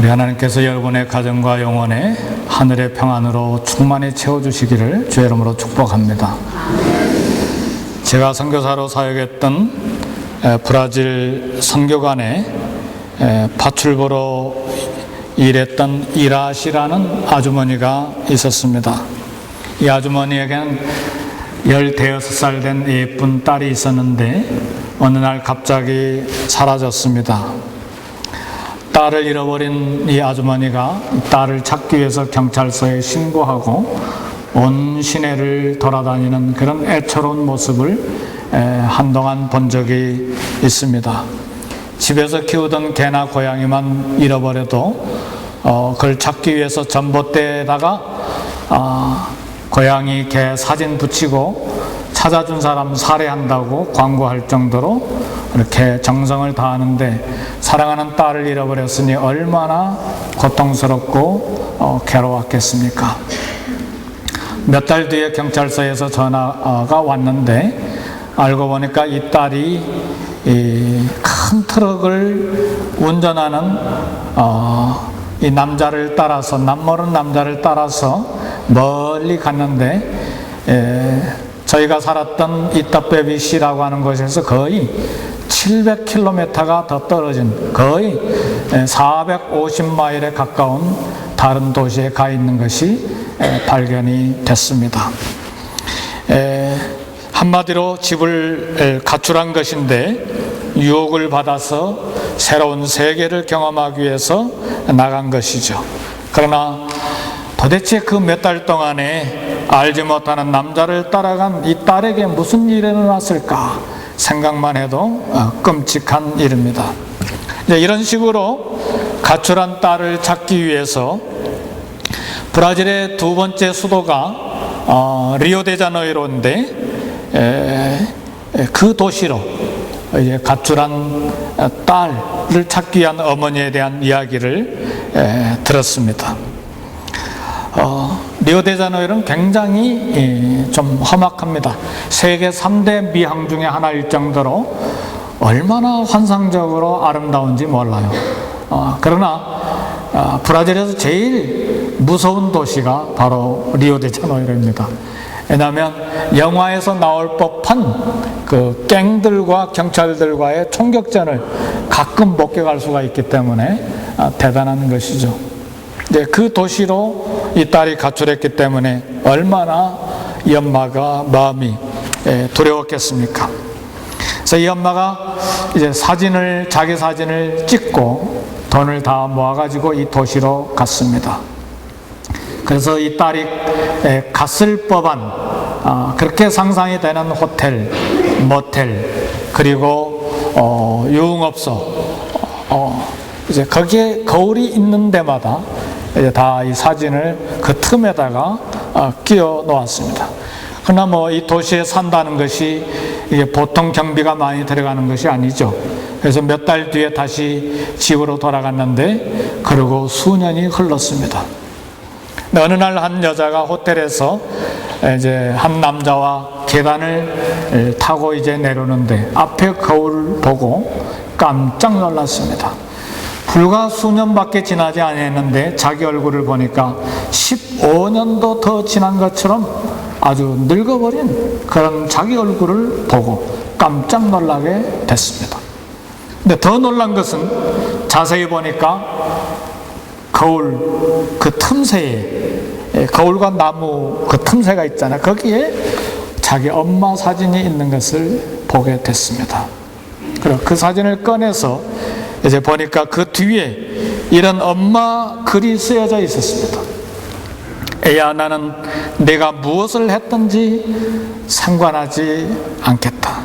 우리 하나님께서 여러분의 가정과 영혼에 하늘의 평안으로 충만히 채워주시기를 주의 이름으로 축복합니다. 제가 선교사로 사역했던 브라질 선교관에 파출부로 일했던 이라시라는 아주머니가 있었습니다. 이 아주머니에게는 15살 된 예쁜 딸이 있었는데 어느 날 갑자기 사라졌습니다. 딸을 잃어버린 이 아주머니가 딸을 찾기 위해서 경찰서에 신고하고 온 시내를 돌아다니는 그런 애처로운 모습을 한동안 본 적이 있습니다. 집에서 키우던 개나 고양이만 잃어버려도 그걸 찾기 위해서 전봇대에다가 고양이, 개 사진 붙이고 찾아준 사람 살해한다고 광고할 정도로 이렇게 정성을 다하는데, 사랑하는 딸을 잃어버렸으니 얼마나 고통스럽고 괴로웠겠습니까? 몇 달 뒤에 경찰서에서 전화가 왔는데 알고 보니까 이 딸이 큰 트럭을 운전하는 이 남자를 따라서, 남모르는 남자를 따라서 멀리 갔는데 저희가 살았던 이따빼비시라고 하는 곳에서 거의 700km가 더 떨어진, 거의 450마일에 가까운 다른 도시에 가 있는 것이 발견이 됐습니다. 한마디로 집을 가출한 것인데 유혹을 받아서 새로운 세계를 경험하기 위해서 나간 것이죠. 그러나 도대체 그 몇 달 동안에 알지 못하는 남자를 따라간 이 딸에게 무슨 일이 일어났을까 생각만 해도 끔찍한 일입니다. 이런 식으로 가출한 딸을 찾기 위해서 브라질의 두 번째 수도가 리오데자네이로인데 그 도시로 이제 가출한 딸을 찾기 위한 어머니에 대한 이야기를 들었습니다. 리오데자네이로는 굉장히 좀 험악합니다. 세계 3대 미항 중에 하나일 정도로 얼마나 환상적으로 아름다운지 몰라요. 그러나 브라질에서 제일 무서운 도시가 바로 리오데자네이로입니다. 왜냐하면 영화에서 나올 법한 그 갱들과 경찰들과의 총격전을 가끔 목격할 수가 있기 때문에 대단한 것이죠. 그 도시로 이 딸이 가출했기 때문에 얼마나 이 엄마가 마음이 두려웠겠습니까? 그래서 이 엄마가 이제 자기 사진을 찍고 돈을 다 모아가지고 이 도시로 갔습니다. 그래서 이 딸이 갔을 법한 그렇게 상상이 되는 호텔, 모텔, 그리고 유흥업소, 이제 거기에 거울이 있는 데마다 다 이 사진을 그 틈에다가 끼워 놓았습니다. 그러나 이 도시에 산다는 것이 이게 보통 경비가 많이 들어가는 것이 아니죠. 그래서 몇 달 뒤에 다시 집으로 돌아갔는데, 그리고 수년이 흘렀습니다. 어느 날 한 여자가 호텔에서 이제 한 남자와 계단을 타고 이제 내려오는데 앞에 거울을 보고 깜짝 놀랐습니다. 불과 수년밖에 지나지 않았는데 자기 얼굴을 보니까 15년도 더 지난 것처럼 아주 늙어버린 그런 자기 얼굴을 보고 깜짝 놀라게 됐습니다. 근데 더 놀란 것은 자세히 보니까 거울 그 틈새에, 거울과 나무 그 틈새가 있잖아요. 거기에 자기 엄마 사진이 있는 것을 보게 됐습니다. 그리고 그 사진을 꺼내서 이제 보니까 그 뒤에 이런 엄마 글이 쓰여져 있었습니다. 애야, 나는 내가 무엇을 했든지 상관하지 않겠다.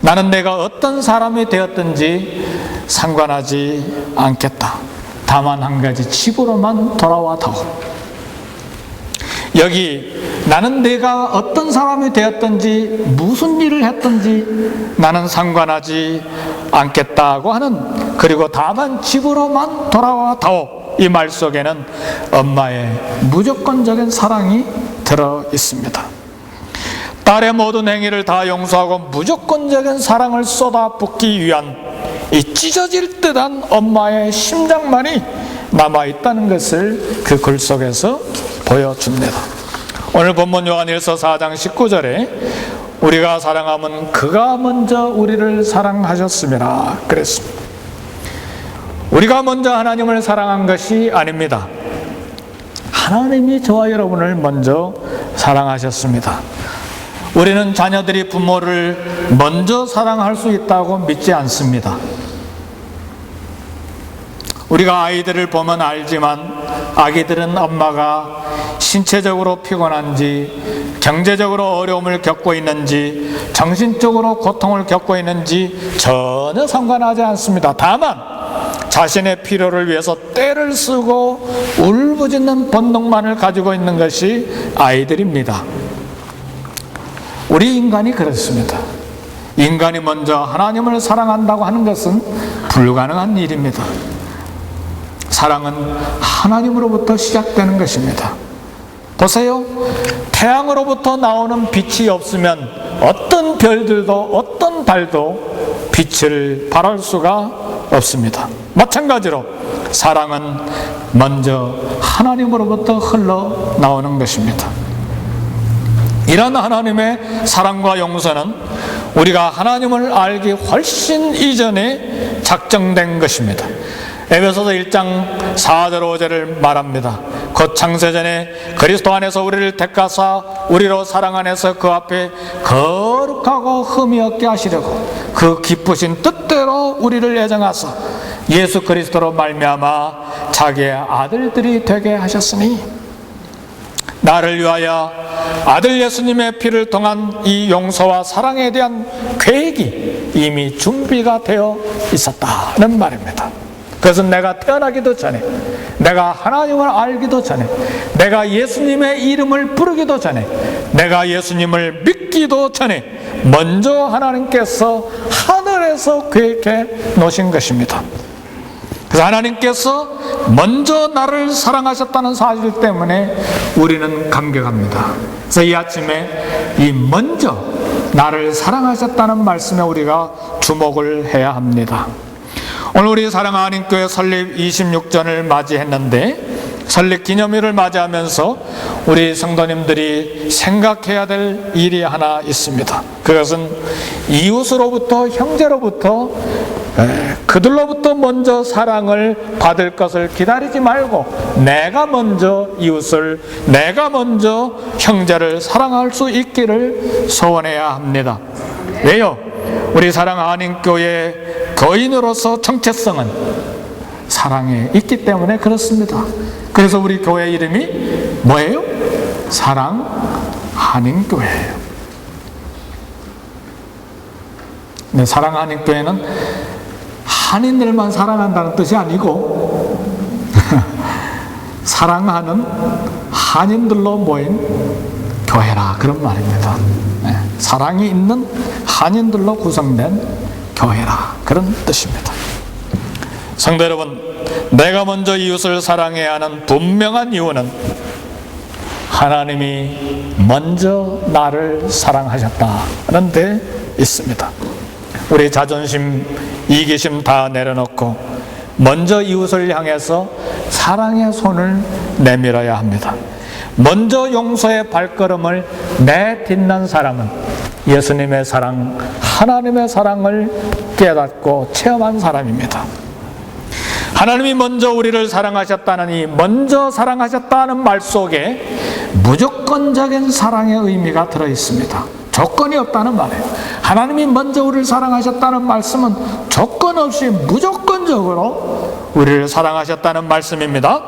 나는 내가 어떤 사람이 되었든지 상관하지 않겠다. 다만 한 가지, 집으로만 돌아와 다오. 여기 나는 내가 어떤 사람이 되었든지 무슨 일을 했든지 나는 상관하지 않겠다고 하는, 그리고 다만 집으로만 돌아와 다오, 이 말 속에는 엄마의 무조건적인 사랑이 들어 있습니다. 딸의 모든 행위를 다 용서하고 무조건적인 사랑을 쏟아붓기 위한 이 찢어질 듯한 엄마의 심장만이 남아있다는 것을 그 글 속에서 보여줍니다. 오늘 본문 요한일서 4장 19절에 우리가 사랑하면 그가 먼저 우리를 사랑하셨음이라 그랬습니다. 우리가 먼저 하나님을 사랑한 것이 아닙니다. 하나님이 저와 여러분을 먼저 사랑하셨습니다. 우리는 자녀들이 부모를 먼저 사랑할 수 있다고 믿지 않습니다. 우리가 아이들을 보면 알지만 아기들은 엄마가 신체적으로 피곤한지, 경제적으로 어려움을 겪고 있는지, 정신적으로 고통을 겪고 있는지 전혀 상관하지 않습니다. 다만 자신의 필요를 위해서 떼를 쓰고 울부짖는 본능만을 가지고 있는 것이 아이들입니다. 우리 인간이 그렇습니다. 인간이 먼저 하나님을 사랑한다고 하는 것은 불가능한 일입니다. 사랑은 하나님으로부터 시작되는 것입니다. 보세요. 태양으로부터 나오는 빛이 없으면 어떤 별들도 어떤 달도 빛을 발할 수가 없습니다. 마찬가지로 사랑은 먼저 하나님으로부터 흘러나오는 것입니다. 이런 하나님의 사랑과 용서는 우리가 하나님을 알기 훨씬 이전에 작정된 것입니다. 에베소서 1장 4절 5절을 말합니다. 곧 창세전에 그리스도 안에서 우리를 택하사 우리로 사랑 안에서 그 앞에 거룩하고 흠이 없게 하시려고 그 기쁘신 뜻대로 우리를 예정하사 예수 그리스도로 말미암아 자기의 아들들이 되게 하셨으니, 나를 위하여 아들 예수님의 피를 통한 이 용서와 사랑에 대한 계획이 이미 준비가 되어 있었다는 말입니다. 그것은 내가 태어나기도 전에, 내가 하나님을 알기도 전에, 내가 예수님의 이름을 부르기도 전에, 내가 예수님을 믿기도 전에 먼저 하나님께서 하늘에서 계획해 놓으신 것입니다. 그래서 하나님께서 먼저 나를 사랑하셨다는 사실 때문에 우리는 감격합니다. 그래서 이 아침에 이 먼저 나를 사랑하셨다는 말씀에 우리가 주목을 해야 합니다. 오늘 우리 사랑하는 교회 설립 26전을 맞이했는데, 설립 기념일을 맞이하면서 우리 성도님들이 생각해야 될 일이 하나 있습니다. 그것은 이웃으로부터, 형제로부터, 그들로부터 먼저 사랑을 받을 것을 기다리지 말고 내가 먼저 이웃을, 내가 먼저 형제를 사랑할 수 있기를 소원해야 합니다. 왜요? 우리 사랑하는 교회 교인으로서 정체성은 사랑에 있기 때문에 그렇습니다. 그래서 우리 교회 이름이 뭐예요? 사랑하는 교회예요. 네, 사랑하는 교회는 한인들만 사랑한다는 뜻이 아니고 사랑하는 한인들로 모인 교회라, 그런 말입니다. 네, 사랑이 있는 한인들로 구성된 교회라, 그런 뜻입니다. 성도 여러분, 내가 먼저 이웃을 사랑해야 하는 분명한 이유는 하나님이 먼저 나를 사랑하셨다는 데 있습니다. 우리 자존심, 이기심 다 내려놓고 먼저 이웃을 향해서 사랑의 손을 내밀어야 합니다. 먼저 용서의 발걸음을 내딛는 사람은 예수님의 사랑, 하나님의 사랑을 깨닫고 체험한 사람입니다. 하나님이 먼저 우리를 사랑하셨다는 이 먼저 사랑하셨다는 말 속에 무조건적인 사랑의 의미가 들어있습니다. 조건이 없다는 말이에요. 하나님이 먼저 우리를 사랑하셨다는 말씀은 조건 없이 무조건적으로 우리를 사랑하셨다는 말씀입니다.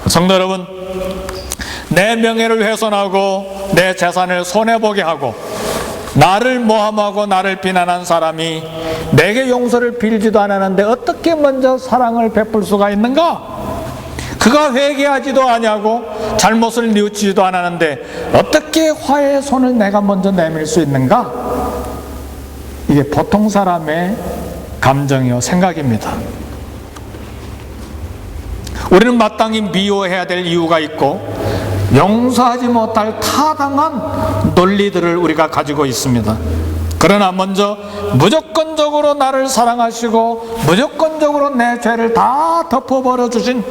성도 여러분, 내 명예를 훼손하고 내 재산을 손해보게 하고 나를 모함하고 나를 비난한 사람이 내게 용서를 빌지도 않았는데 어떻게 먼저 사랑을 베풀 수가 있는가? 그가 회개하지도 아니하고 잘못을 뉘우치지도 않았는데 어떻게 화해의 손을 내가 먼저 내밀 수 있는가? 이게 보통 사람의 감정이요, 생각입니다. 우리는 마땅히 미워해야 될 이유가 있고 용서하지 못할 타당한 논리들을 우리가 가지고 있습니다. 그러나 먼저 무조건적으로 나를 사랑하시고 무조건적으로 내 죄를 다 덮어버려 주신